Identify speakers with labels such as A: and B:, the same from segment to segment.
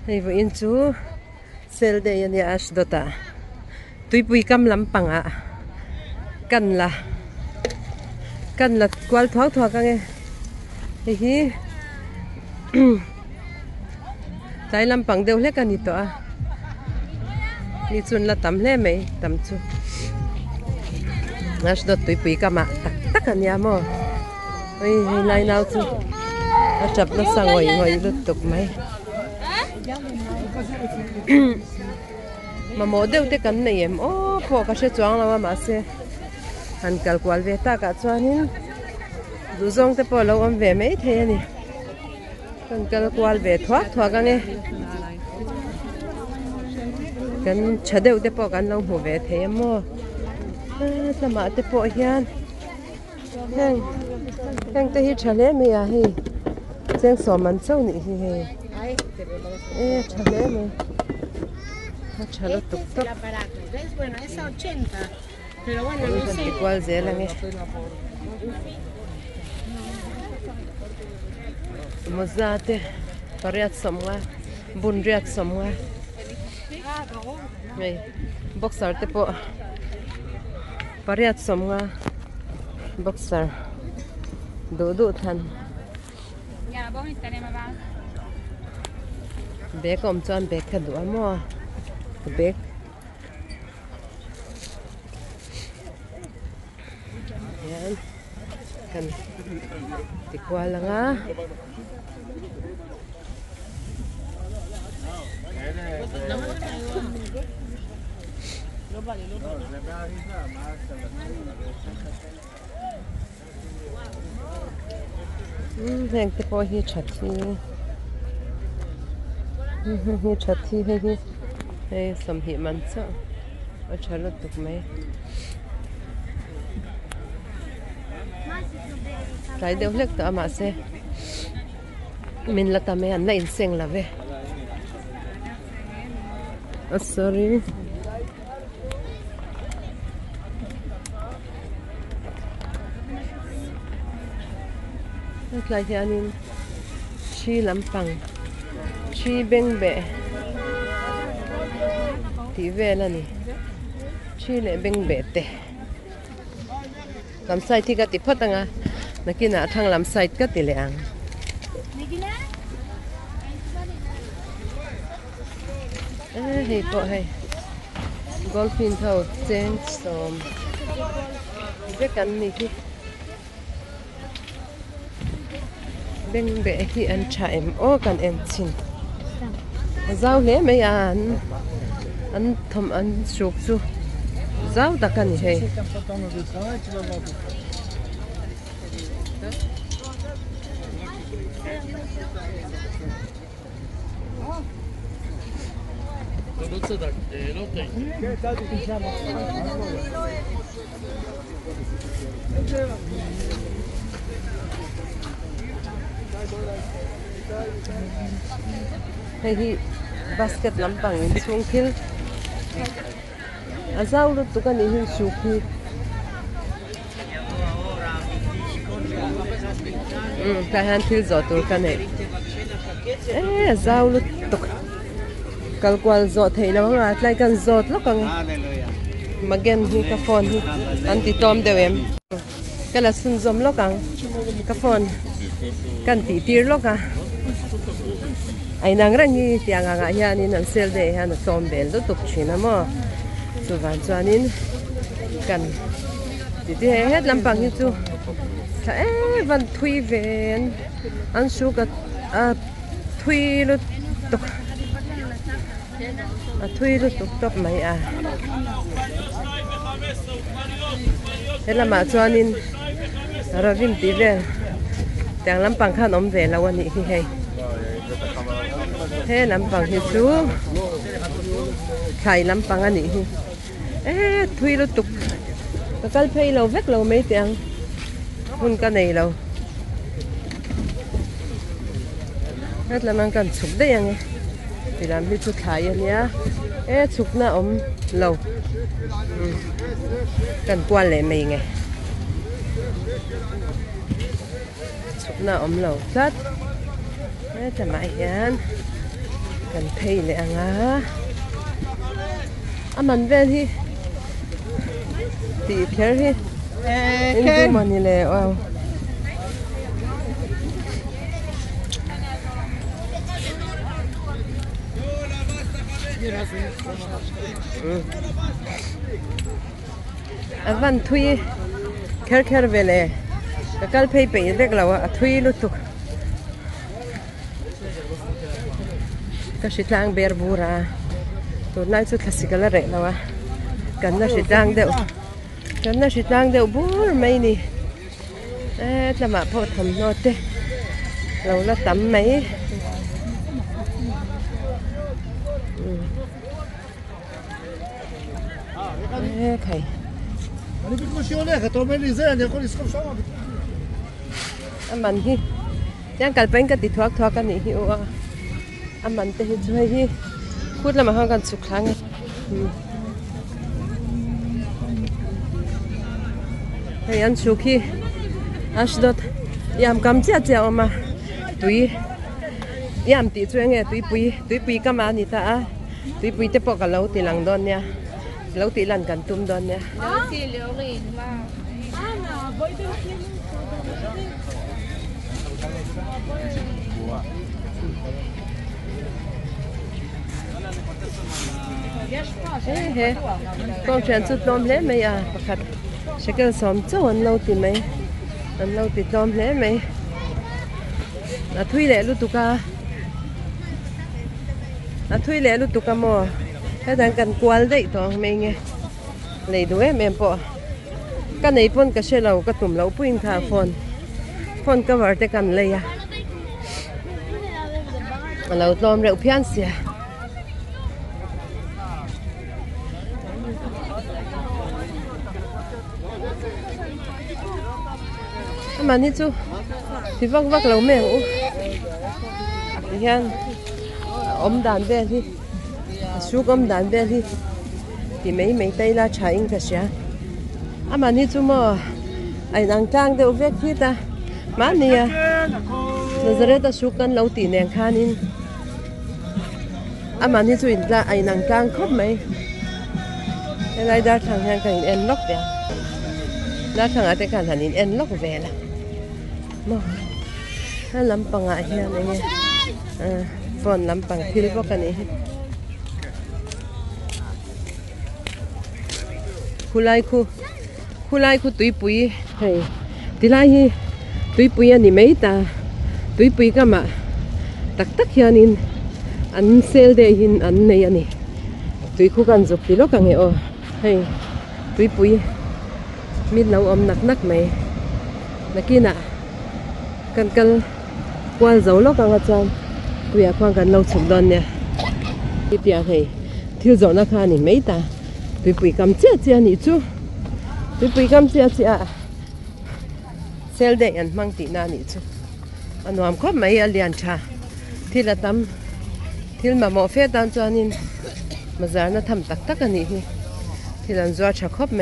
A: Hei vô in chú sel de yani Ashdota tui pui kam lampanga kan la kwal thoak thoak ka nge hi tai lampang deuh hle kan ni to a ni chun la tam hle mai tam chu Ashdot tui pui kama tak tak an ya mo oi lai nau chu a chap la sangoi ngoi lu tuk mai mà mổ đều thế cắn này em ô phô cái xe choáng mà xe hắn cào quạt về ta cả choáng nín dù rong thế phô lâu về mấy thế này hắn cào quạt về thoát cái này cái chả đều thế phô cái lâu hồ về thế mà sao mà thế phô hiền hắn thế hi chả lẽ mày à hi xem sổ mình sâu nị hi ê chả lẽ mày chalo tuk tuk.
B: Es bueno, es 80. Pero bueno, no sé.
A: Igual de la Mozate, pariat somewhere, bunriat somewhere. Hey, boxer te po. Pariat somewhere, boxer. Do than.
B: Ya, vos tenemos más.
A: Bé kom chan bé ka do mo. Bé. Yan. Kan tikwa lang ah. Heng te po hi chati. Hi chati hi. Hey, some hi man sa. A chalo tuk mai. Trai deu lek ta ma se. Min la ta me an la in seng la ve. Sorry. Like yanin chi lampang chi bengbe ti ve la ni chi le bengbe te lam sai ti ka ti photanga nakina thang lam sai ka ti le ang hey po hey golfin thau chen som ve kan ni ki bên bệ khi ăn chạy ô cần em xin rau lẽ mấy ăn thầm ăn sụp su rau ta cần gì hay hay thì basket lampang in chung thil azau lu tu kan in su khi ta han thil zo tur kan nei azau lu tu kal kwal zo thei na ma tlai kan zot lo kan magen hi ka phone hi anti tom dewem kala sun zom lo kan ka phone kan ti tir lo ka ai nang rangi tiang anga hianin an sel de han tom bel do tuk china mo chu van chuanin kan ti ti het lampang hi chu tha van thui ven an su ka thui lu tuk thui lu tuk top mai a hela ma chuanin ravim ti vel tiang lampang khan om ve lawani hi hei he lampang hi chu khai lampang ani hi thui lu tuk kal phei lo vek lo mấy tiang hun ka nei lo hết là mang cần chụp đấy anh thì làm đi chụp khai nhá chụp na om lâu cần qua lệ mày nghe chụp na om lâu sát จะมาเห็นกันเทเลยอ่ะมันเวทีตีเพียร์ที่อินดูมันนี่เลยว้าววันทุยเคร์เวลเลยก็เพย์ไปเด็กเราทุยลุตุกก็ชิดลางเบร์บูราตัวนั้นสุดคลาสสิกแล้วเรากันน่าชิดลางเดียวบูร์ไม่นี่จะมาพอทำโน้ตเราละตั้มไหมใคร
C: אני בקושי הולך, אתה אומר לי זה, אני יכול לסחוב שם.
A: มันที่ยังกันเป็นกันติดทวักกันนี่ว่ามันจะเห็นช่วยที่พูดแล้วมาห้องกันสุขครั้งเฮียนสุขีอาชดดยามกำเจ้าเจ้ามาตุยยามติดช่วยไงตุยปุยก็มานี่ตาตุยปุยจะปอกกับเราตีหลังดอนเนี่ยเราตีหลังกันตุ้มดอนเนี่ยเฮ้กองเชียนสุดล้อมเล่ไหมอ่ะประคัดเช็คกันสอมเจ้าอันเราติดไหมอันเราติดล้อมเล่ไหมทุยเล่ลุตุกาทุยเล่ลุตุกาโมถ้าดังกันกวาลได้ตัวไม่ไงเลยด้วยแม่ปอกันในปนก็เชื่อเราก็ตุ่มเราปุ่นท่าฟอนก็ว่าแต่กันเลยอ่ะเราล้อมเร็วเพี้ยนเสียมันนี่จูที่วักเราแม่งอู้ที่ฮันด่านเบลที่สุกด่านเบลที่ไม่ได้ละใช้อิงกษามันนี่จูมั่วไอ้นางจ้างเดี๋ยวเวกที่ตามันเนี่ยเราจะเรียกสุกกันเราตีแนงข้านินมันนี่จูอินละไอ้นางจ้างครบไหมอะไรได้ทางกันเอ็นล็อกเดียวได้ทางอะไรกันทางนี้เอ็นล็อกเวล่ะถ้าลำปังอะไรเนี่ยฝนลำปังพิลพวกกันนี่คุไลคุตุยปุยเฮ้ยทีไรตุยปุยอันนี้ไม่ตาตุยปุยก็มาตักยันอันเซลเดหินอันนี้อันนี้ตุยคู่กันจบทีโลกันเหรอเฮ้ยตุยปุยมีเราอมนักไหมนักกินอ่ะกันกวนเจ้าลูกกันอาจารย์กูอยากฟังกันเราสุดดอนเนี่ยที่เดียวให้ที่เจ้านักข่าวนี่ไม่ตาตุยปุยกำเจี๊ยนี่จูตุยปุยกำเจี๊ยเซลเดยันมังตีนานี่จูอันนั้นก็ไม่เลียนชาที่ละตั้มที่มาหมอเฟตตอนจานินมาจานะทำตักกันนี่ที่ละจัวชักคบไหม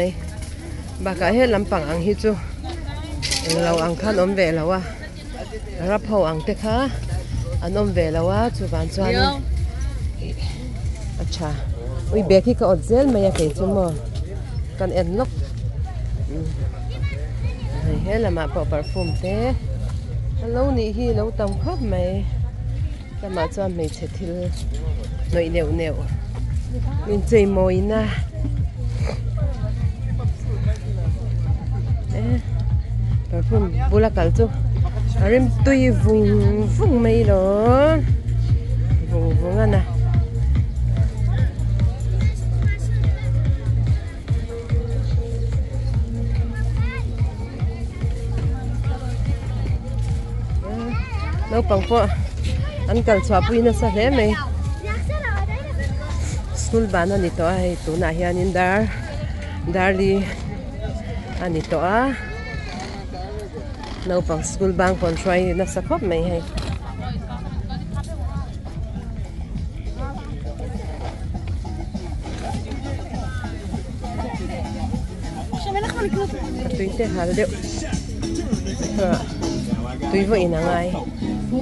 A: บากาเฮลำปังอังฮิจูเราอังคันอมเวลาวะรับพออังเตค่ะอันอมเวลาวะจูบันจวนอัจฉาวิเบกี้ก็อดเซลไม่อยากเห็นจูโมกันเอ็นล็อกเฮ้ยละมาพอปาร์ฟูมเต้เรานี่ฮีเราต้องครบไหมละมาจวนไม่เช็ดทิลหน่อยเหนียวมินใจมอยนะปาร์ฟูมบุลกัลจูอาริมตุยวุ้งไม่หรอวุ้งอ่ะนะเราปังพออันกันสวาปุยน่าสักเล่ไหมสกูลบ้านอันนี้ตัวให้ตัวน่าเฮียนินดาร์ลีอันนี้ตัวเราปังสกูลบ้านคนช่วยน่าสักครบไหมให้ตุยเตะหาเดียวตุยว่าอีนังไง Một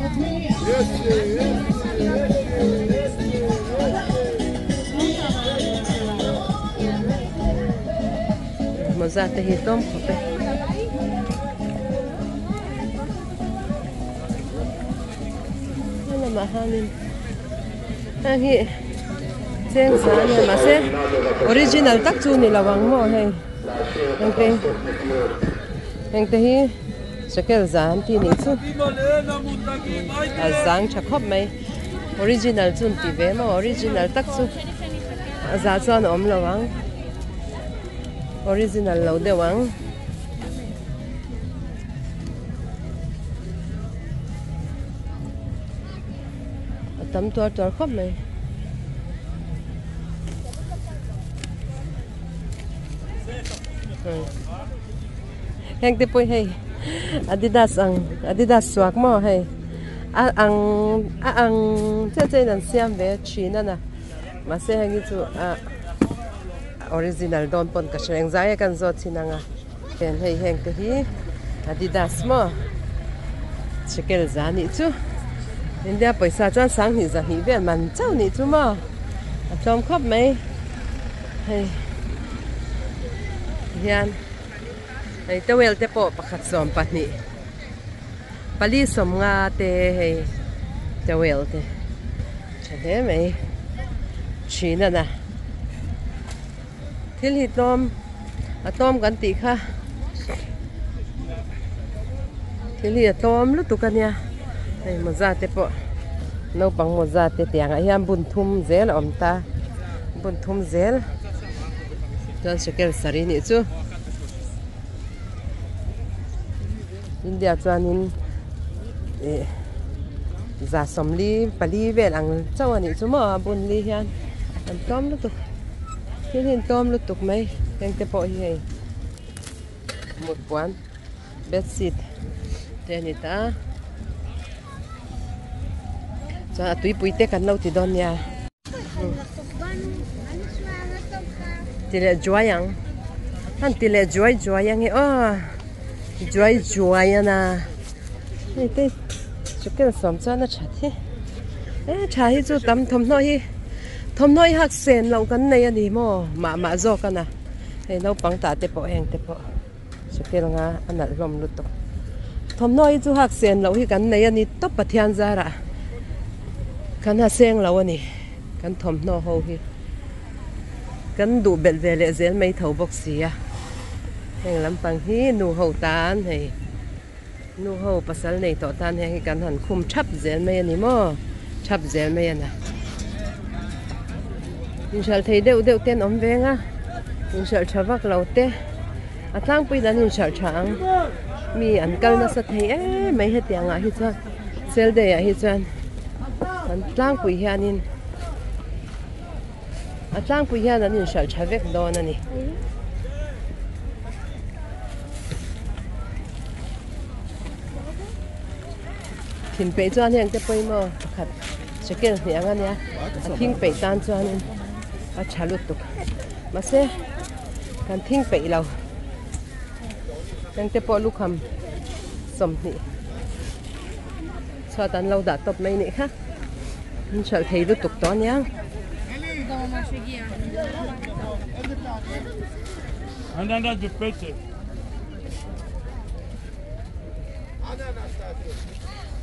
A: ra thì hi tôm khổ pe đây là mà hàng hi sen giá này mà sen original tắc chu này là vàng mò hay anh te hi shekel giá thì này chu giang chắc khóc mấy original chun ti ve mà original tắc chu giá cho nó là vàng original lâu đều vàng tấm tua tua khóc mấy hang te poi hay Adidas swag mo hay ang chơi nan siam ve China na mà sẽ hang chu original don pon ka shreng zai kan zo chinanga pen hay hang te hi Adidas mo shekel za ni chu India paisa chuan sang ni za hi ve man chau ni chu mo atom khop mai hay hian ai tawel te po pakhat som pahni pali som nga te hei tawel te chhe mai China na thil hi atom kan ti kha thil hi atom lu tu kan ya ai moza te po no pang moza te tiang a hiam bun thum zel om ta bun thum zel chuan shekel sari ni chu India chuanin za somli pali vel ang chawani chu mo bun li hian an tom lu tuk hin tom lu tuk mai heng te po hi hei một quán bedsheet te ni ta cha tui pui te kan lo ti don ya tile joyang han tile joyang e joy na ei te chukel som cha na chathi cha hi chu tam thom noi hak sen lo kan nei ani mo ma zo kana ei no pang ta te po heng te po chukel nga anal rom lu to thom noi chu hak sen lo hi kan nei ani to pathian zara kan ha seng lo ani kan thom no ho hi kan du bel vele zel mai thau bok sia heng lampang hi nu ho tan hei nu ho pasal nei to tan hei kan han khum chap zel mai ani mo chap zel mai ana inshal thei deu ten om venga inshal chawak lote atlang pui dan inshal chang mi an kal na sa thei mai he tianga hi cha sel de ya hi chan an tlang pui hianin atlang pui hian an inshal chawek don ani thìn pe chuan heng te poi mo pakhat shekel hiang ania thing pe tan chuan in a chalut tuk ma se kan thing pe lo heng te po lukham som ni chwa tan lo da top mai ni kha in chal thei lu tuk to nia
C: Anda de pecho.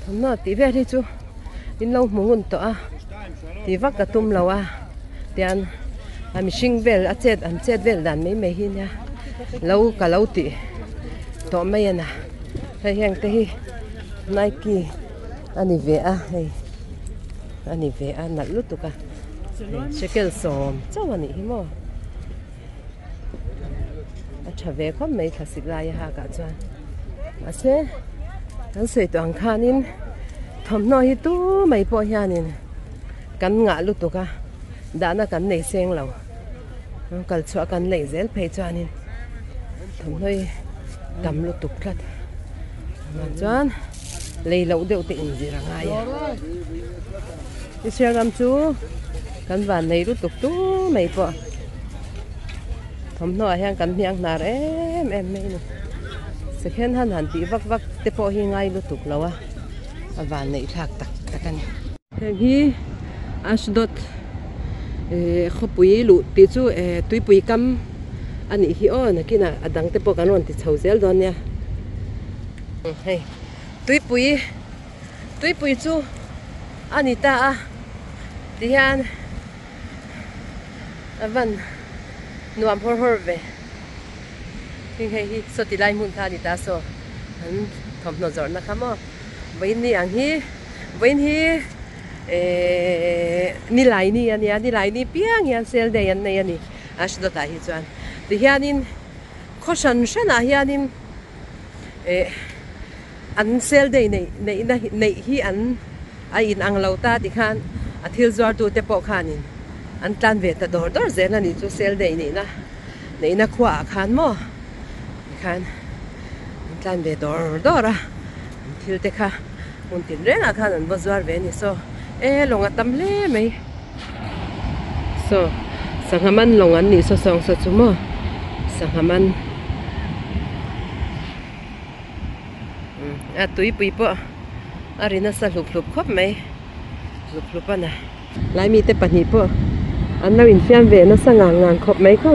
A: Nó tí về đi chú in lâu muốn to tí vắt cả tum lâu tiền mình sinh về ăn chết về đàn mấy hi nha lâu cả lâu tí to mấy nè hay hàng cái Nike anh về hay anh về nãy lúc tụi cả shekel som cháu anh ấy mo trả về có mấy thằng xịt lại ha cả cho mà sẽ kan sei tuang khanin thom no hi tu mai po hianin kan nga lu tuka dana kan nei seng lo kal chua kan lei zel phei chuanin thom noi kam lu tuk khat ma chuan lei lo deuh te in zira nga ya Instagram chu kan van nei lu tuk tu mai po thom no hian kan miang nar em mai ni second hand han ti vak te po hi ngai lu tuk lawa awan nei thak tak takan heng hi Ashdod khopui lu ti chu tuipui kam ani hi on kina adang te po kanon ti chhozel don nia hei tuipui chu ani ta a tihan avan nuam hor ve hei hi so ti lai mun tha ni ta so an thom no zor na khamo vein ni ang hi ni lai ni piang yan sel de yan nei ani Ashdod ta hi chuan ti hianin khoshan shana hianin an sel de nei hi an a in ang lo ta ti khan a thil zwar tu te po khanin an tlan ve ta dor zen ani chu sel de nei na khwa khan mo khan an tlan ve dor a thil te kha mun tin renga khan an bazwar ve ni so longa tam le mai so sanghaman longan ni so song so chumo sanghaman a tuipui po arina sa hlup khop mai hlup ana lai mi te pani po an lo in fiam ve na sangang khop mai ko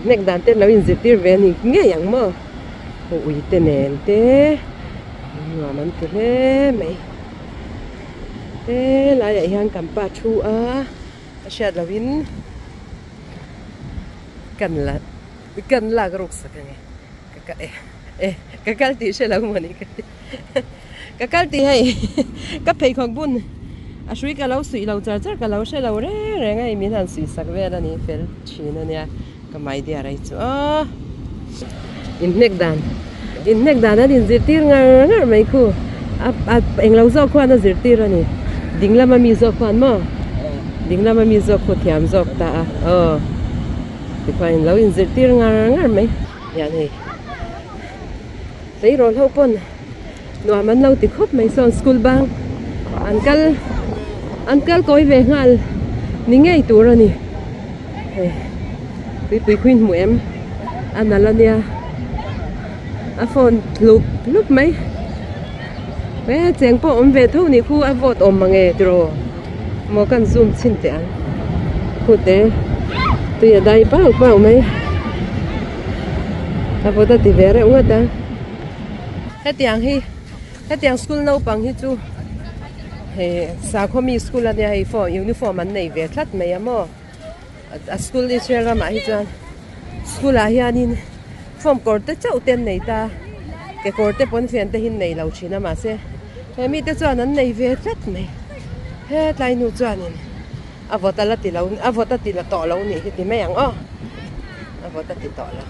A: nek dan te lo in zitir ve ni nge yang mo ui te nen te man te le mai lai ai hang kam pa thu a shat lawin kan la grok sakane kakal ti she lag mani kakal ti hai ka phei khong bun a shui ka lo sui lo char ka lo she lo re ngai mi han sui sak ve la ni fel china nia ka mai dia rai chu in nek dan din zirtir ngar mai khu a eng lo zo khwan a zirtir ani dinglama mi zo khwan mo dinglama mi zo khu thiam zok ta ti khwain lo in zirtir ngar mai ya nei sei ro lo pon no man lo ti khop mai son school bang uncle koi ve ngal ni ngei tur ani pui khwin mu em analania a phone lup mai ve cheng po ve tho ni khu a vote mange tro mo kan zoom chin te an khu te tu ya dai pa mai a vote ti vere unga ta hetiang school no pang hi chu sa khomi school ania hi for uniform an nei ve thlat mai amo a school ni chera ma hi chuan school a hianin form korte chau ten nei ta ke korte pon fian te hin nei lo china ma se mi te chuan an nei ve thlat mai he tlai nu chuanin a vota ti la to lo ni hi ti mai ang a vota ti to lo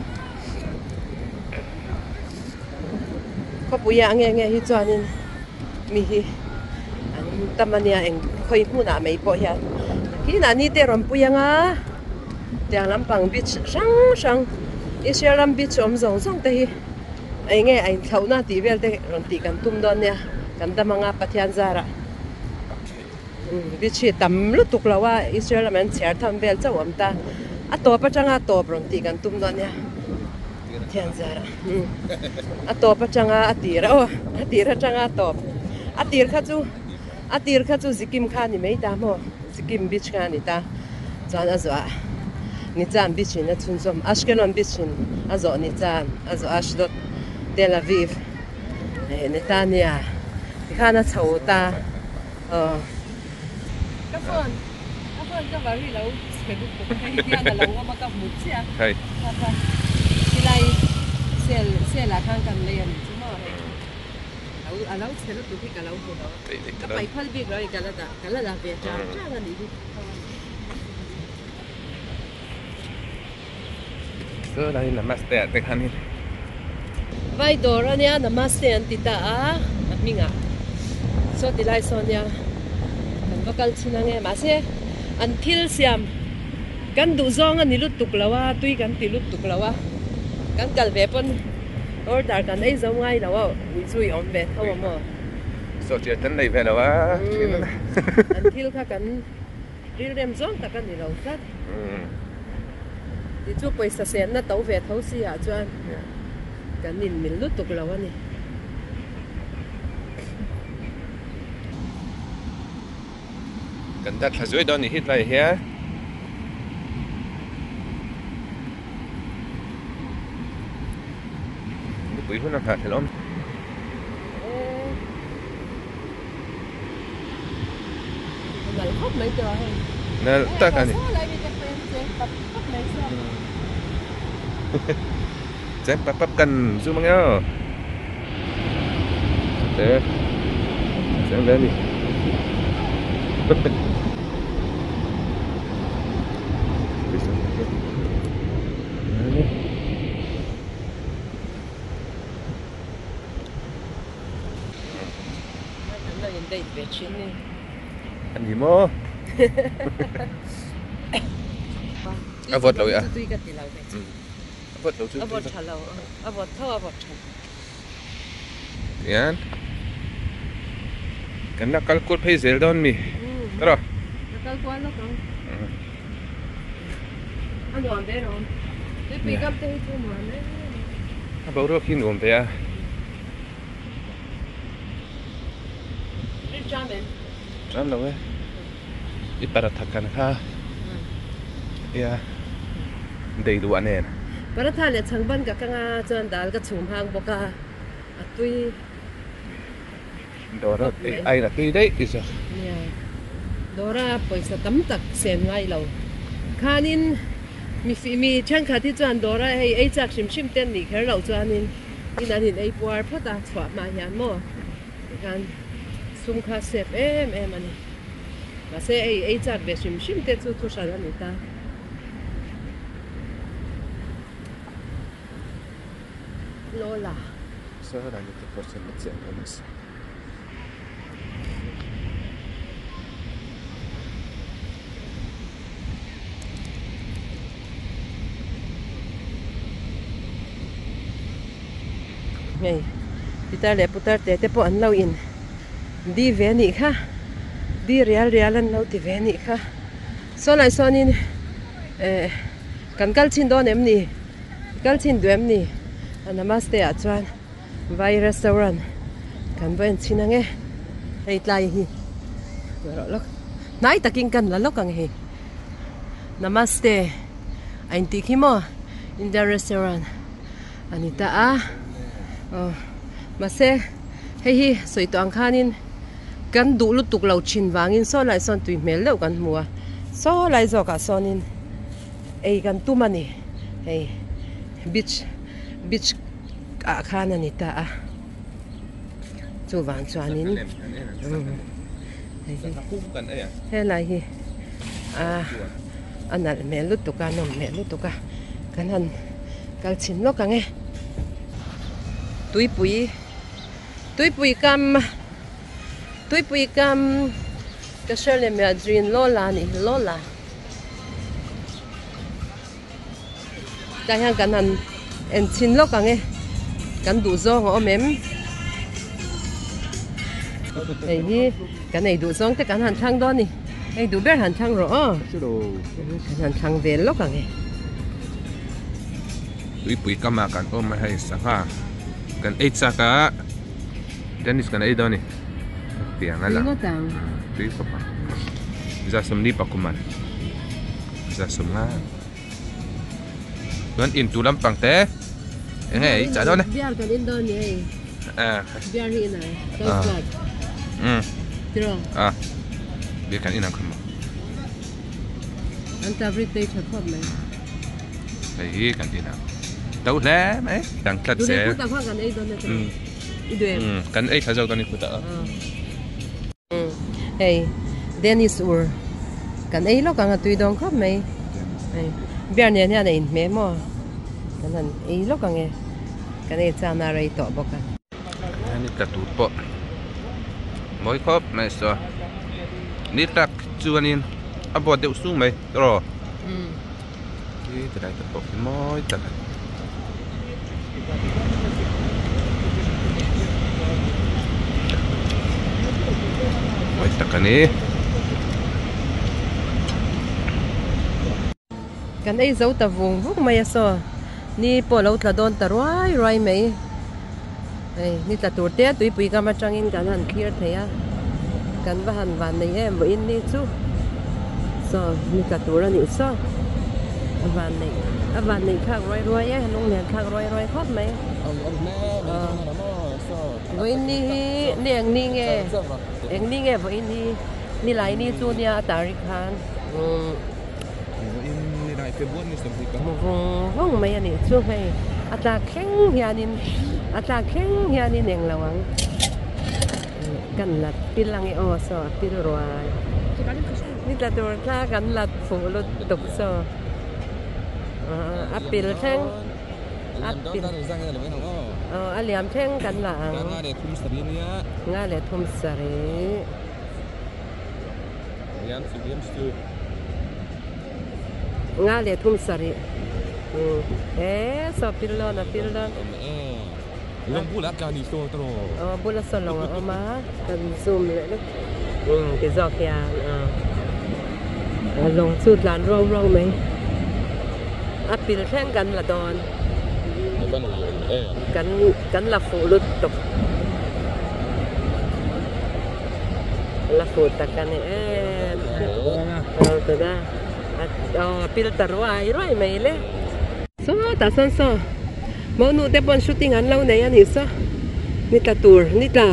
A: ko puya nge hi chuanin mi hi an tamania eng khoi mu na mai po hian hi na ni te rom puyanga tiang lampang beach sang Isiaram beach zong te hi ai nge ai thauna ti vel te ron ti kan tum don nia kan da manga pathian zara beach tam lu tuk lawa Isiaram an chher tham vel chawam ta a to pa changa to ron ti kan tum don nia thian zara a to pa changa atira changa to atir kha chu zikim kha ni mei ta mo zikim beach kha ni ta chan azwa ni chan beach na chunzom Ashkelon beach azo ni chan azo Ashdod Tel Aviv Netanya khana chhota kafon ka bari lo Facebook ko kai dia na lo ma ka mutsia kai silai sel akan kan le ni chumo alau chelo tu ki kalau ko ka pai phal bi roi kala da ve cha nga ni
D: so dai namaste te khani
A: vai dora nia namaste antita minga so tilai sonia kan vakal chinange mase until siam kan du zong ani lut tuklawa tui kan ti lut tuklawa kan kal ve pon order kan ei zo ngai lawa ui chui on ve thaw mo
D: so che tan nei ve lawa
A: until kha kan ril rem zong ta kan ni lo sat ti chu paisa sen na tau ve thau si a chuan kan nin mil lut tuklawa ni
D: กันดัดขจุยดอนนี่ฮิตไรเฮียปุ๋ยหุ่นน้ำผัดเห็นล้อม
A: Lại hút mấy trời.
D: นั่นตักอันนี้
B: Số lại đi cho em sẽ tập hấp lại sao?
D: แจ้งปั๊บกันซูมังเนาะเด้อแจ้งแล้วนี่
A: Nó nhìn đây về chuyến đi.
D: อันนี้โมเอาบดเราอ่ะ
A: Tuy cái gì lâu vậy?
D: บดเราซื้อ
A: Bột thả lâu, bột thô, bột thả.
D: เนี่ยกันนักกัลกุลเพย์เซลดอนมีตรอ
A: Nó cao quá lắm không? Anh nhọn bé rồi. Cái bị gấp tay thôi mà đấy.
D: ถ้าบอกเราขี้หนุ่มไปอ่ะ
A: Đi cha mình.
D: นั่นเราเว้ยอีปารัตกันค่ะเอียได้ดูอันนี้นะ
A: Para than le chang ban ka kanga chuan dal ka chhum hang boka. A tui
D: ดอร์ไอ้น่ะคือได้อีสัก
A: nia. Dora poisa tam tak sem ngai lo. Khanin mi chang kha ti chuan Dora ei chak shim ten ni kher lo chuanin in an in ei puar phota chwa ma hian mo. Kan sum kha sep em ani. Ma se ei chak be shim te chu thu sha ani ta. Lola.
D: ซะได้นี่ตัวเส้นเส้นนั่นสิ
A: Ngay putar le putar te po an lo in di ve ni kha di real an lo ti ve ni kha so lai son in kan kal chin don em ni kal chin duem ni namaste a chuan vai restaurant kan ben chin ange hei tlai hi ro lok nai takin kan la lok ang hi namaste ain ti khi mo in the restaurant anita a mà xe hay hi soi to ang khanin kan du lu tuk lo chin wangin so lai son tui mel lo kan mua so lai zo ka sonin ei kan tu mani hey beach a khana ni ta a chu wang chuanin
D: กันไอ้
A: he lai hi anal mel lu tuka nom mel lu tuka kan han kal chin lo ka nge Tui pui cam cái sợi lem mẹ dream Lola nè Lola cái hàng cái hắn em xin lóc cái nghe cái đủ gió ngõ mềm cái này đủ gió thì cái hắn thang đó nè cái đủ bé hắn thang rồi cái hắn thang về lóc cái nghe
D: tui pui kama kan o ma hai sanga kan eight saka Dennis kan ei doni tiang ala tui papa za somni pakuman za somnga kan in tu lampang te ei cha don
A: biar kan in don ni biar hi na tiro
D: biar kan inang kemo
A: anta brit chhat phom mai
D: ei kan inang tau le mai tang tlat se
A: ta khoa kan ei don ne idem
D: kan ei khajau doni puta
A: hey Dennis ur kan ei lo kan tui dong khop mai biar ne nya nei me mo kan ei lo kan e kan ei cha na rei to boka
D: ni ta tu po moi khop mai so ni tak chuanin abo deuh su mai ro ki ta dai ta po moi ta moi ta kan e
A: kan ei zo ta vung vuk mai so ni po lo tla don ta roi mai ei ni ta tur te tui pui ka ma changin kan han clear the ya กันวันในบ่อินนี่จูsoนี่กะตัวนี่ซอวันนี้ข้างรวยๆโรงเรียนข้างรวยๆครบไหมบ่อินนี่เลี้ยงนี่ไงเองนี่ไงบ่อินนี่หลายนี่จูเนี่ยตาริคานห้องไม่อันนี้ช่วยให้อัตราแข็งเฮียนินเองระวังกันหลัดปิลังไออสอปิลรวยนี่ตาตัวท่ากันหลัดฝูรถตกซออัปปิลแท่งอัปปิลอัลยามแท่งกันหลังงาเลยทุ่มสรีงาเลยทุ่มสรีสอบปิลลอน
E: ลงบุรักการดิโซตร
A: บุรักสลงมากันซูมเลยนะติดจอกยางลงสุดร้านร่องไหมอัปปิลแท่งกันละดอนกันละฝูรุดตกละฝูตะกันตัวได้ปิลตะรวยไหมเลยตาสันมอนูเตปอนชูตติ้งอันเล่าในอันนี้ซะนี่ตาตูร์นี่ตา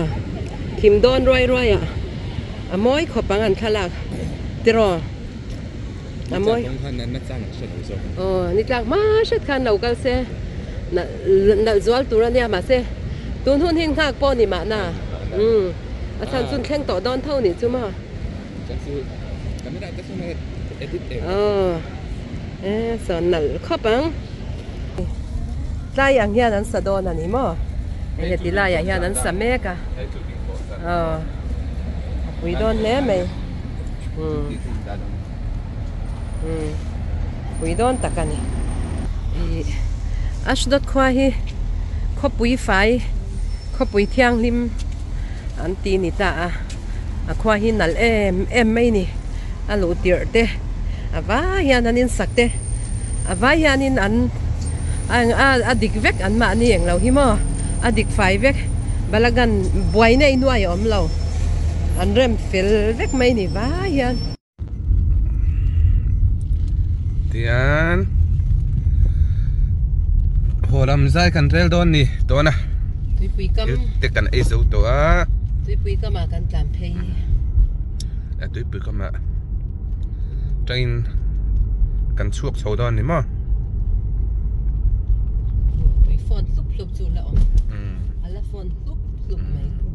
A: ทิมโดนรวยอ่ะมอยขบปังอันทลักติรอมอยนี่ตามาชัดคันเราก็เซ่น่ะจวลตัวเนี่ยมาเซ่ตุนทุนหิ้งทากป้อนนี่มาน่ะอาจารย์จุนแข่งต่อดอนเท่านี่จุ๊มาสอนน่ะขบปังลายอย่างเงี้ยนั้นสะดอนอันนี้มั้งไอ้เด็กลายอย่างเงี้ยนั้นสะเมกะวิดอนเล่ไหมวิดอนตะกันนี่อัชดดควายขบปุยไฟขบปุยเที่ยงริมอันตีนี่ตาควายนัลเอ็มไม่นี่อันลูเดียร์เตะว่าอย่างนั้นสักเตะว่าอย่างนี้อันadik vek an ma ni eng lo hi mo adik fai vek balagan buai nei nuai om lo an rem fel vek mai ni va yan
D: tian horam zai kan rel don ni to na
A: tui pui kam
D: te kan ei zo to a
A: tui pui kam kan tlam phei
D: tui pui kam train kan chuak chho don ni mo
A: phone lúc chu la ala phone lúc mai